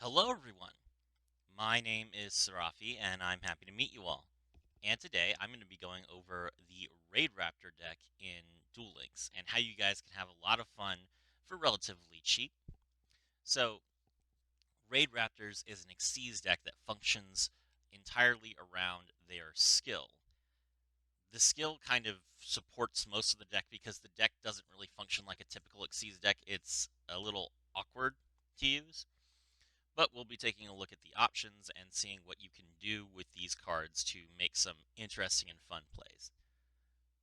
Hello, everyone. My name is Sarafi, and I'm happy to meet you all. And today I'm going to be going over the Raidraptor deck in Duel Links and how you guys can have a lot of fun for relatively cheap. So, Raidraptors is an Xyz deck that functions entirely around their skill. The skill kind of supports most of the deck because the deck doesn't really function like a typical Xyz deck. It's a little awkward to use. But we'll be taking a look at the options and seeing what you can do with these cards to make some interesting and fun plays.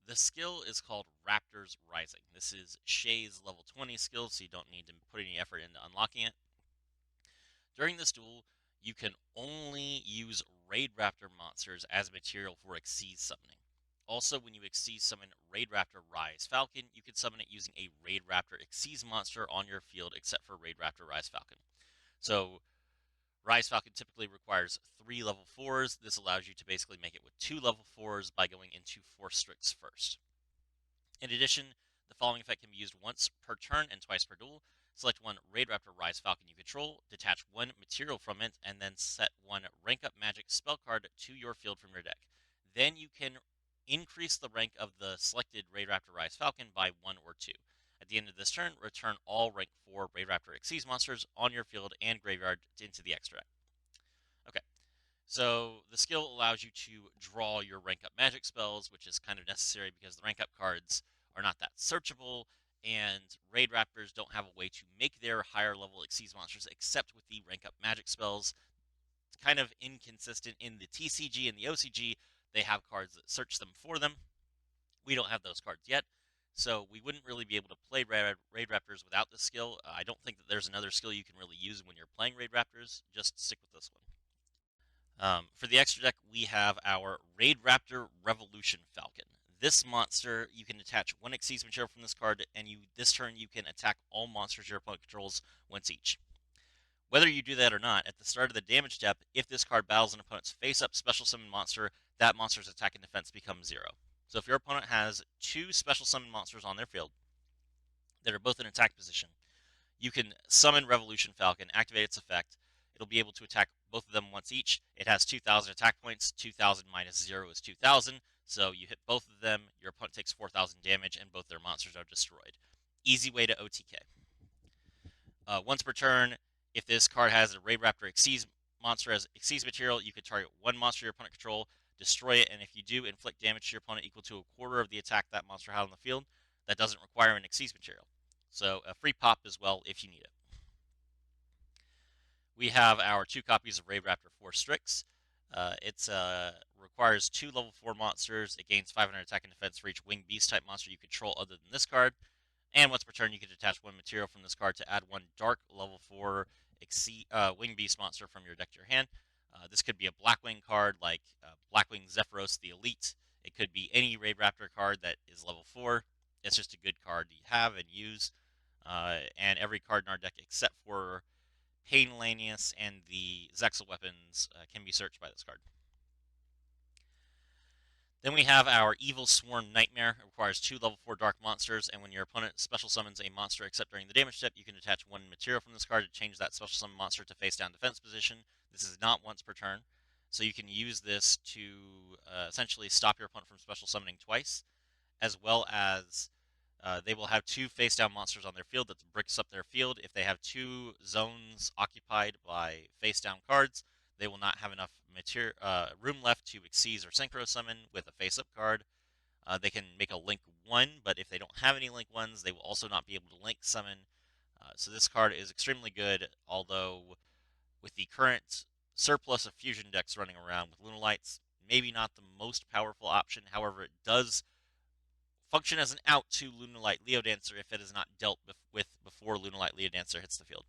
The skill is called Raptors Rising. This is Shay's level 20 skill, so you don't need to put any effort into unlocking it. During this duel, you can only use Raidraptor monsters as material for Xyz summoning. Also, when you Xyz summon Raidraptor Rise Falcon, you can summon it using a Raidraptor Xyz monster on your field, except for Raidraptor Rise Falcon. So Rise Falcon typically requires 3 level 4s. This allows you to basically make it with 2 level 4s by going into Force Strix first. In addition, the following effect can be used once per turn and twice per duel. Select one Raidraptor Rise Falcon you control, detach one material from it, and then set one rank up magic spell card to your field from your deck. Then you can increase the rank of the selected Raidraptor Rise Falcon by 1 or 2. At the end of this turn, return all rank 4 Raidraptor Xyz monsters on your field and graveyard into the extra deck. Okay, so the skill allows you to draw your rank up magic spells, which is kind of necessary because the rank up cards are not that searchable, and Raidraptors don't have a way to make their higher level Xyz monsters except with the rank up magic spells. It's kind of inconsistent in the TCG and the OCG. They have cards that search them for them. We don't have those cards yet, so we wouldn't really be able to play Raidraptors without this skill. I don't think that there's another skill you can really use when you're playing Raidraptors. Just stick with this one. For the extra deck, we have our Raidraptor Revolution Falcon. This monster, you can attach one Xyz material from this card, and this turn you can attack all monsters your opponent controls once each. Whether you do that or not, at the start of the damage step, if this card battles an opponent's face-up special summon monster, that monster's attack and defense becomes 0. So if your opponent has 2 special summon monsters on their field that are both in attack position, you can summon Revolution Falcon, activate its effect. It'll be able to attack both of them once each. It has 2,000 attack points. 2,000 minus 0 is 2,000. So you hit both of them, your opponent takes 4,000 damage, and both their monsters are destroyed. Easy way to OTK. Once per turn, if this card has a Raidraptor Xyz monster as Xyz material, you can target one monster your opponent control, destroy it, and if you do, inflict damage to your opponent equal to a quarter of the attack that monster had on the field. That doesn't require an Xyz material. So a free pop as well if you need it. We have our 2 copies of Raidraptor Force Strix. It requires 2 level 4 monsters. It gains 500 attack and defense for each winged beast type monster you control other than this card. And once per turn, you can detach 1 material from this card to add 1 dark level 4 winged beast monster from your deck to your hand. This could be a Blackwing card like Blackwing Zephyros the Elite. It could be any Raidraptor card that is level 4. It's just a good card to have and use. And every card in our deck except for Painlanius and the Zexal weapons can be searched by this card. Then we have our Evil Sworn Nightmare. It requires 2 level 4 dark monsters, and when your opponent special summons a monster except during the damage step, you can attach 1 material from this card to change that special summon monster to face down defense position. This is not once per turn, so you can use this to essentially stop your opponent from special summoning twice, as well as they will have 2 face down monsters on their field that bricks up their field. If they have 2 zones occupied by face down cards, they will not have enough room left to Xyz or Synchro summon with a face up card. They can make a Link 1, but if they don't have any Link 1s, they will also not be able to Link summon. So this card is extremely good, although with the current surplus of fusion decks running around with Lunalights, maybe not the most powerful option. However, it does function as an out to Lunalight Leo Dancer if it is not dealt with before Lunalight Leo Dancer hits the field.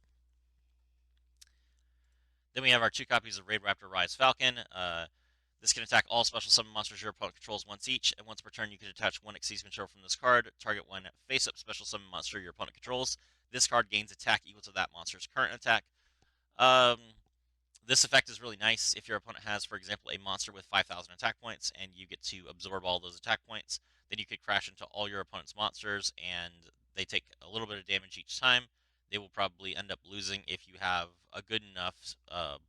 Then we have our 2 copies of Raidraptor Rise Falcon. This can attack all special summon monsters your opponent controls once each, and once per turn you can attach 1 Xyz material from this card, target 1 face-up special summon monster your opponent controls. This card gains attack equal to that monster's current attack. Um, this effect is really nice if your opponent has, for example, a monster with 5,000 attack points, and you get to absorb all those attack points. Then you could crash into all your opponent's monsters, and they take a little bit of damage each time. they will probably end up losing if you have a good enough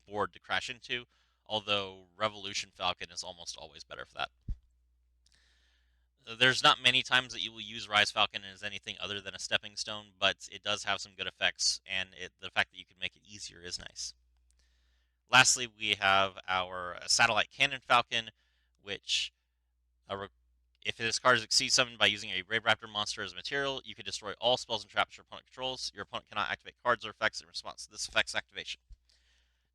board to crash into, although Revolution Falcon is almost always better for that. There's not many times that you will use Rise Falcon as anything other than a stepping stone, but it does have some good effects, and the fact that you can make it easier is nice. Lastly, we have our Satellite Cannon Falcon, which, if this card is exceed summoned by using a Raidraptor monster as material, you can destroy all spells and traps your opponent controls. Your opponent cannot activate cards or effects in response to this effect's activation.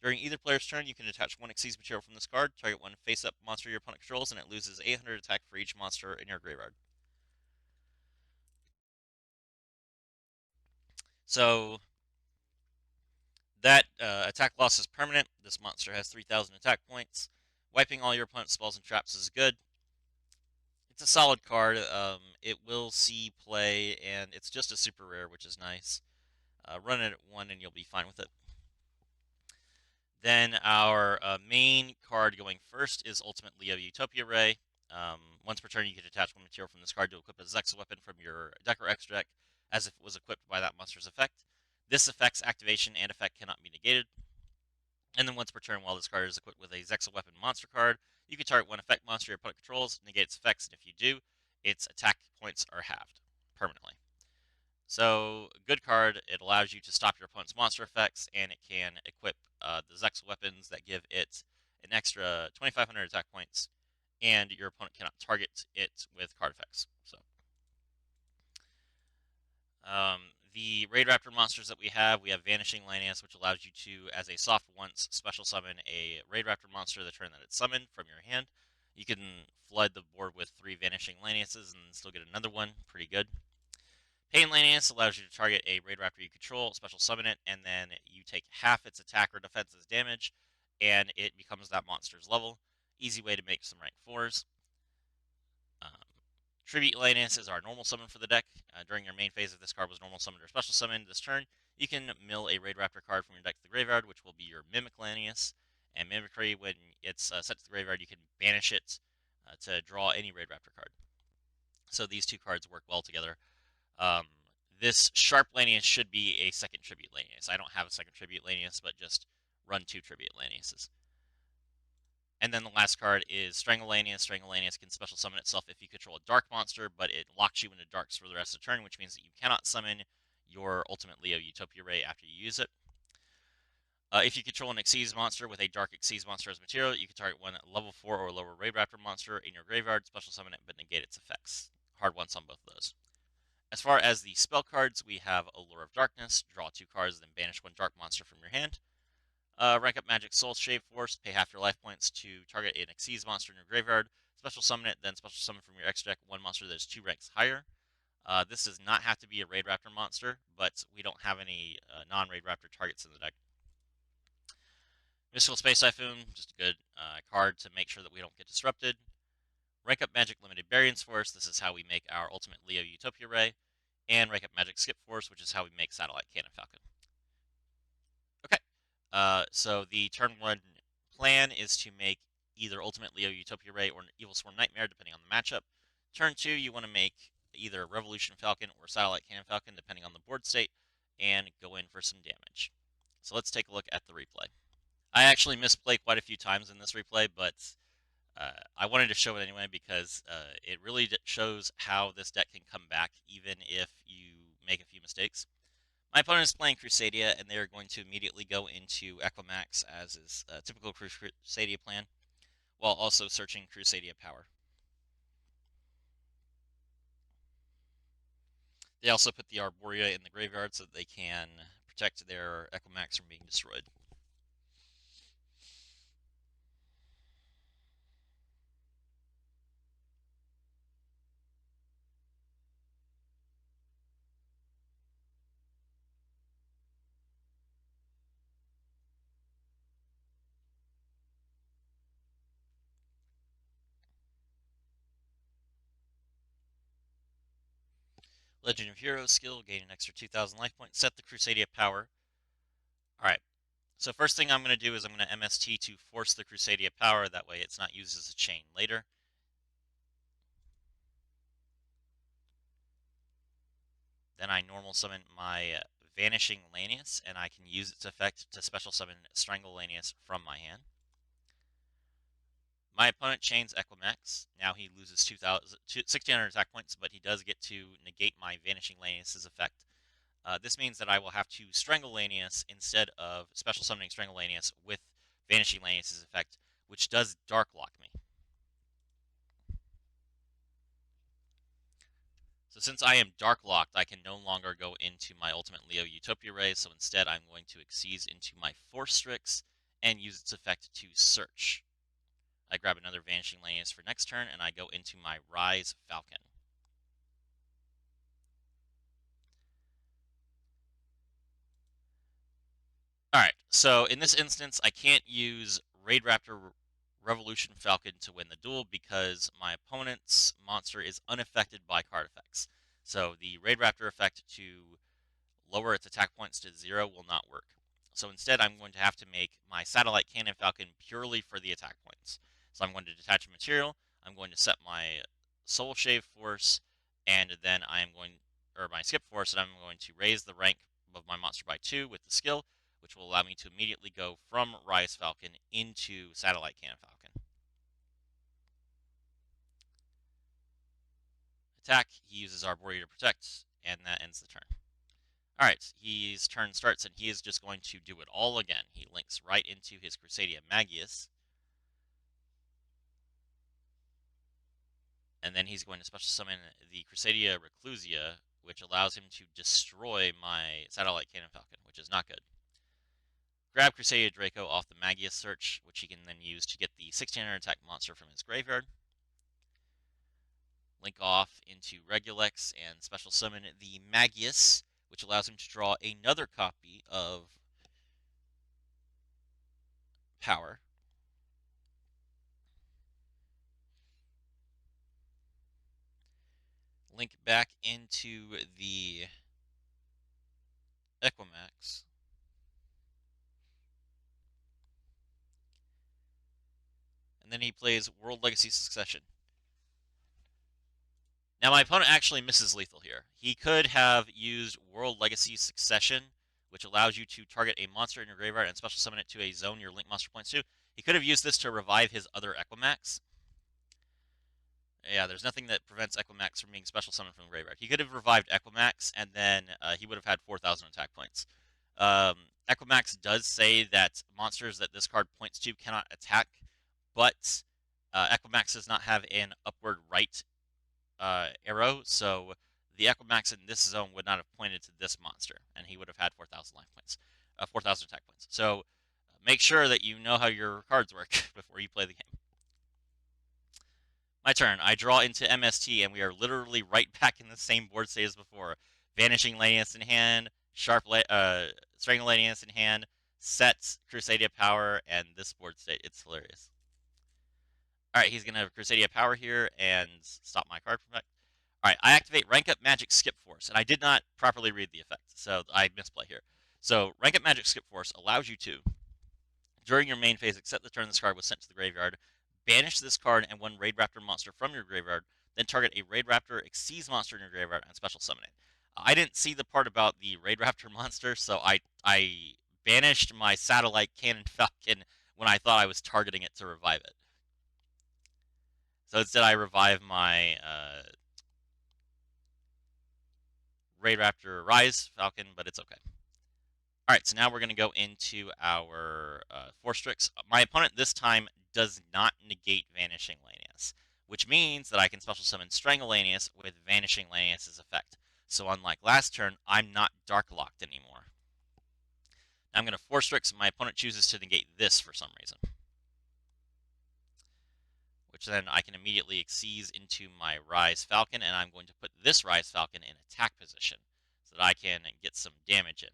During either player's turn, you can attach one Xyz material from this card, target one face-up monster your opponent controls, and it loses 800 attack for each monster in your graveyard. So that attack loss is permanent. This monster has 3,000 attack points. Wiping all your opponent's spells and traps is good. It's a solid card. It will see play, and it's just a super rare, which is nice. Run it at 1, and you'll be fine with it. Then our main card going first is Ultimate Leo Utopia Ray. Once per turn, you can attach one material from this card to equip a Zexal weapon from your deck or extra deck, as if it was equipped by that monster's effect. This effect's activation and effect cannot be negated. And then once per turn, while this card is equipped with a Zexal weapon monster card, you can target one effect monster your opponent controls, negate its effects, and if you do, its attack points are halved permanently. So, good card. It allows you to stop your opponent's monster effects, and it can equip the Zexal weapons that give it an extra 2,500 attack points, and your opponent cannot target it with card effects. So, um, the Raidraptor monsters that we have Vanishing Lanius, which allows you to, as a soft once, special summon a Raidraptor monster the turn that it's summoned from your hand. You can flood the board with 3 Vanishing Laniuses and still get another one. Pretty good. Pain Lanius allows you to target a Raidraptor you control, special summon it, and then you take half its attack or defense as damage, and it becomes that monster's level. Easy way to make some rank 4s. Um, Tribute Lanius is our normal summon for the deck. During your main phase, if this card was normal summoned or special summoned this turn, you can mill a Raidraptor card from your deck to the graveyard, which will be your Mimic Lanius. And Mimicry, when it's sent to the graveyard, you can banish it to draw any Raidraptor card. So these two cards work well together. Um, this Sharp Lanius should be a second Tribute Lanius. I don't have a second Tribute Lanius, but just run 2 Tribute Laniuses. And then the last card is Strangle Lanius. Strangle Lanius can special summon itself if you control a dark monster, but it locks you into darks for the rest of the turn, which means that you cannot summon your Ultimate Leo Utopia Ray after you use it. If you control an Xyz monster with a dark Xyz monster as material, you can target one level 4 or lower Raidraptor monster in your graveyard, special summon it, but negate its effects. Hard once on both of those. As far as the spell cards, we have Allure of Darkness. Draw 2 cards, then banish 1 dark monster from your hand. Rank up Magic Soul Shave Force. Pay half your life points to target an Xyz monster in your graveyard. Special summon it, then special summon from your extra deck 1 monster that is 2 ranks higher. This does not have to be a Raidraptor monster, but we don't have any non-Raidraptor targets in the deck. Mystical Space Typhoon, just a good card to make sure that we don't get disrupted. Rank up Magic Limited Variance Force. This is how we make our Ultimate Leo Utopia Ray. And rank up Magic Skip Force, which is how we make Satellite Cannon Falcon. Okay, so the turn 1 plan is to make either Ultimate Leo Utopia Ray or Evil Swarm Nightmare, depending on the matchup. Turn 2, you want to make either Revolution Falcon or Satellite Cannon Falcon, depending on the board state, and go in for some damage. So let's take a look at the replay. I actually misplay quite a few times in this replay, but I wanted to show it anyway because it really shows how this deck can come back even if you make a few mistakes. My opponent is playing Crusadia, and they are going to immediately go into Equimax, as is a typical Crusadia plan, while also searching Crusadia power. They also put the Arborea in the graveyard so that they can protect their Equimax from being destroyed. Legend of Heroes skill, gain an extra 2,000 life points, set the Crusadia power. Alright, so first thing I'm going to do is I'm going to MST to force the Crusadia power, that way it's not used as a chain later. Then I normal summon my Vanishing Lanius, and I can use its effect to special summon Strangle Lanius from my hand. My opponent chains Equimax. Now he loses 1,600 attack points, but he does get to negate my Vanishing Lanius' effect. This means that I will have to Strangle Lanius instead of special summoning Strangle Lanius with Vanishing Lanius' effect, which does Dark Lock me. So since I am Dark Locked, I can no longer go into my Ultimate Leo Utopia Ray, so instead I'm going to Xyz into my Force Strix and use its effect to search. I grab another Vanishing Lanius for next turn, and I go into my Rise Falcon. Alright, so in this instance, I can't use Raidraptor Revolution Falcon to win the duel because my opponent's monster is unaffected by card effects. So the Raidraptor effect to lower its attack points to 0 will not work. So instead, I'm going to have to make my Satellite Cannon Falcon purely for the attack points. So I'm going to detach a material, I'm going to set my Soul Shave Force, and then I am going, or my Skip Force, and I'm going to raise the rank of my monster by 2 with the skill, which will allow me to immediately go from Rise Falcon into Satellite Cannon Falcon. Attack, he uses Arboreal to protect, and that ends the turn. Alright, his turn starts, and he is just going to do it all again. He links right into his Crusadia Magius, and then he's going to special summon the Crusadia Reclusia, which allows him to destroy my Satellite Cannon Falcon, which is not good. Grab Crusadia Draco off the Magius search, which he can then use to get the 1600 attack monster from his graveyard. Link off into Regulex and special summon the Magius, which allows him to draw another copy of Power. Link back into the Equimax. And then he plays World Legacy Succession. Now, my opponent actually misses lethal here. He could have used World Legacy Succession, which allows you to target a monster in your graveyard and special summon it to a zone your Link monster points to. He could have used this to revive his other Equimax. Yeah, there's nothing that prevents Equimax from being special summoned from the graveyard. He could have revived Equimax, and then he would have had 4,000 attack points. Equimax does say that monsters that this card points to cannot attack, but Equimax does not have an upward right arrow, so the Equimax in this zone would not have pointed to this monster, and he would have had 4,000 life points, 4,000 attack points. So make sure that you know how your cards work before you play the game. My turn. I draw into MST, and we are literally right back in the same board state as before. Vanishing Lanius in hand, Strangle Lanius in hand, sets Crusadia Power, and this board state. It's hilarious. Alright, he's going to have Crusadia Power here and stop my card from effect. Alright, I activate Rank Up Magic Skip Force, and I did not properly read the effect, so I misplay here. So, Rank Up Magic Skip Force allows you to, during your main phase, except the turn this card was sent to the graveyard, banish this card and one Raidraptor monster from your graveyard, then target a Raidraptor Xyz monster in your graveyard and special summon it. I didn't see the part about the Raidraptor monster, so I banished my Satellite Cannon Falcon when I thought I was targeting it to revive it. So instead I revive my Raidraptor Rise Falcon, but it's okay. Alright, so now we're going to go into our Force Strix. My opponent this time does not negate Vanishing Lanius, which means that I can special summon Strangle Lanius with Vanishing Lanius' effect. So unlike last turn, I'm not Dark Locked anymore. Now I'm going to Force Strix, and my opponent chooses to negate this for some reason, which then I can immediately Xyz into my Rise Falcon, and I'm going to put this Rise Falcon in attack position so that I can get some damage in.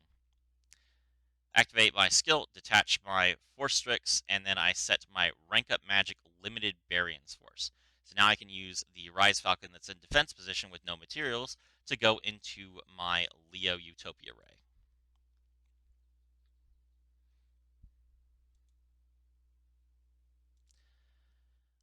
Activate my skill, detach my Force Strix, and then I set my Rank Up Magic Limited Barion's Force. So now I can use the Rise Falcon that's in defense position with no materials to go into my Leo Utopia Ray.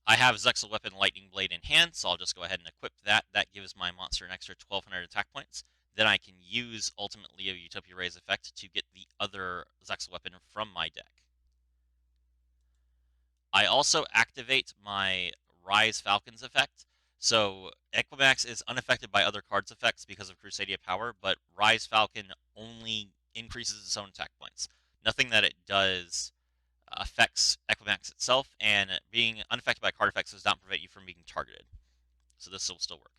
I have Zexal Weapon Lightning Blade in hand, so I'll just go ahead and equip that. That gives my monster an extra 1,200 attack points. then I can use ultimately a Utopia Raise effect to get the other Zexal weapon from my deck. I also activate my Rise Falcons effect. So Equimax is unaffected by other cards' effects because of Crusadia power, but Rise Falcon only increases its own attack points. Nothing that it does affects Equimax itself, and being unaffected by card effects does not prevent you from being targeted. So this will still work.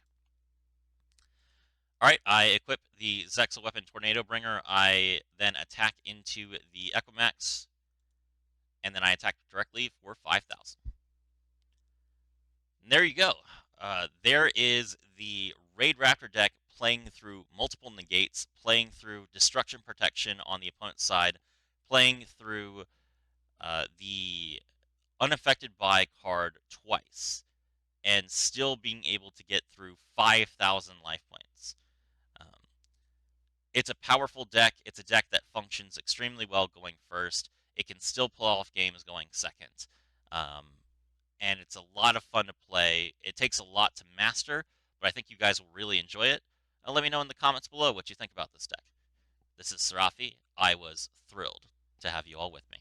Alright, I equip the Zexal weapon Tornado Bringer. I then attack into the Equimax, and then I attack directly for 5,000. And there you go. There is the Raidraptor deck playing through multiple negates, playing through destruction protection on the opponent's side, playing through the unaffected by card twice, and still being able to get through 5,000 life points. It's a powerful deck. It's a deck that functions extremely well going first. It can still pull off games going second. Um, and it's a lot of fun to play. It takes a lot to master, but I think you guys will really enjoy it. Let me know in the comments below what you think about this deck. This is Serafi. I was thrilled to have you all with me.